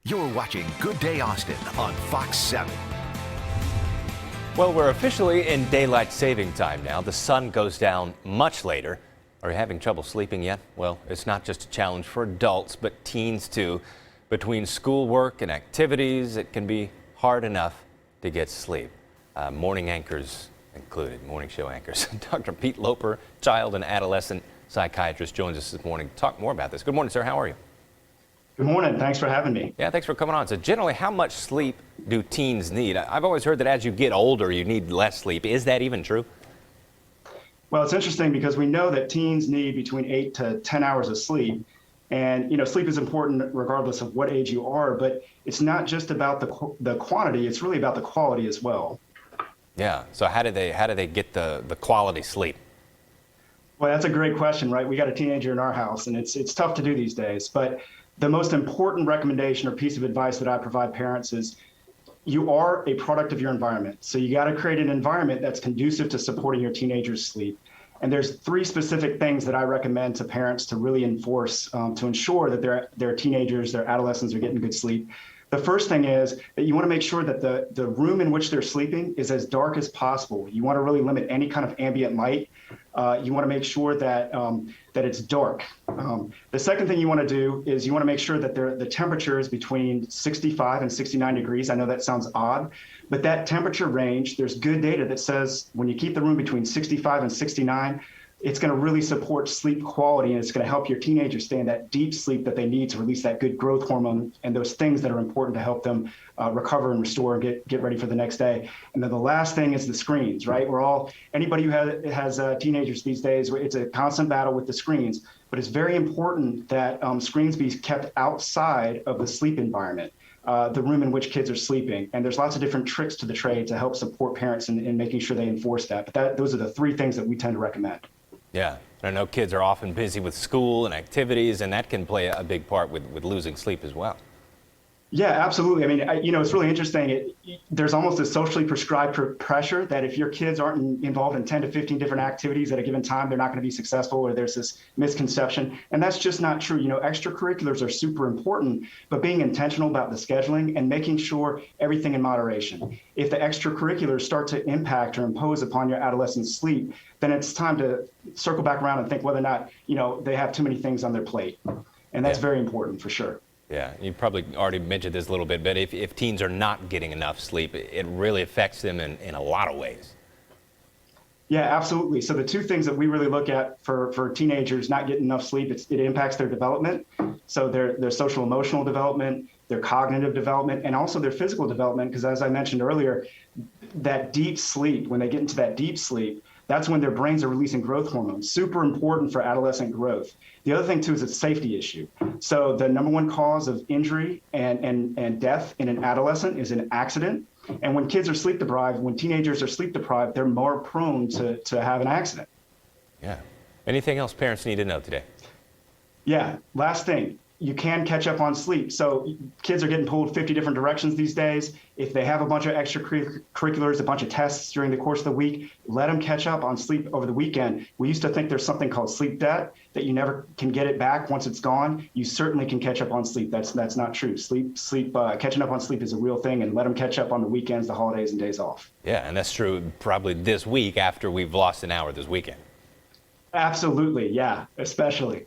You're watching Good Day Austin on Fox 7. Well, we're officially in daylight saving time now. The sun goes down much later. Are you having trouble sleeping yet? Well, it's not just a challenge for adults, but teens too. Between schoolwork and activities, it can be hard enough to get sleep. Morning anchors included, morning show anchors. Dr. Pete Loper, child and adolescent psychiatrist, joins us this morning to talk more about this. Good morning, sir. How are you? Good morning. Thanks for having me. Yeah, thanks for coming on. So generally, how much sleep do teens need? I've always heard that as you get older, you need less sleep. Is that even true? Well, it's interesting because we know that teens need between 8 to 10 hours of sleep. And, sleep is important regardless of what age you are, but it's not just about the quantity, it's really about the quality as well. Yeah, so how do they get the quality sleep? Well, that's a great question, right? We got a teenager in our house, and it's tough to do these days. But the most important recommendation or piece of advice that I provide parents is you are a product of your environment. So you got to create an environment that's conducive to supporting your teenager's sleep. And there's 3 specific things that I recommend to parents to really enforce to ensure that their teenagers, their adolescents are getting good sleep. The first thing is that you want to make sure that the room in which they're sleeping is as dark as possible. You want to really limit any kind of ambient light. You want to make sure that it's dark. The second thing you want to do is you want to make sure that the temperature is between 65 and 69 degrees. I know that sounds odd, but that temperature range, there's good data that says when you keep the room between 65 and 69, it's going to really support sleep quality, and it's going to help your teenagers stay in that deep sleep that they need to release that good growth hormone and those things that are important to help them recover and restore and get ready for the next day. And then the last thing is the screens, right? Anybody who has teenagers these days, it's a constant battle with the screens, but it's very important that screens be kept outside of the sleep environment. The room in which kids are sleeping. And there's lots of different tricks to the trade to help support parents in making sure they enforce that. But those are the 3 things that we tend to recommend. Yeah, I know kids are often busy with school and activities, and that can play a big part with losing sleep as well. Yeah, absolutely. I mean, it's really interesting. There's almost a socially prescribed pressure that if your kids aren't involved in 10 to 15 different activities at a given time, they're not going to be successful, or there's this misconception. And that's just not true. Extracurriculars are super important, but being intentional about the scheduling and making sure everything in moderation. If the extracurriculars start to impact or impose upon your adolescent's sleep, then it's time to circle back around and think whether or not, they have too many things on their plate. And that's very important for sure. Yeah, you probably already mentioned this a little bit, but if teens are not getting enough sleep, it really affects them in a lot of ways. Yeah, absolutely. So the 2 things that we really look at for teenagers not getting enough sleep, it impacts their development. So their social emotional development, their cognitive development, and also their physical development. Because as I mentioned earlier, that deep sleep, when they get into that deep sleep, that's when their brains are releasing growth hormones, super important for adolescent growth. The other thing, too, is it's a safety issue. So the number 1 cause of injury and death in an adolescent is an accident. And when kids are sleep deprived, when teenagers are sleep deprived, they're more prone to have an accident. Yeah. Anything else parents need to know today? Yeah. Last thing. You can catch up on sleep. So kids are getting pulled 50 different directions these days. If they have a bunch of extracurriculars, a bunch of tests during the course of the week, let them catch up on sleep over the weekend. We used to think there's something called sleep debt, that you never can get it back once it's gone. You certainly can catch up on sleep. That's not true. Catching up on sleep is a real thing, and let them catch up on the weekends, the holidays, and days off. Yeah, and that's true probably this week after we've lost an hour this weekend. Absolutely, yeah, especially.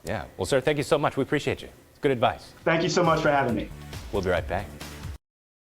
Yeah. Well, sir, thank you so much. We appreciate you. It's good advice. Thank you so much for having me. We'll be right back.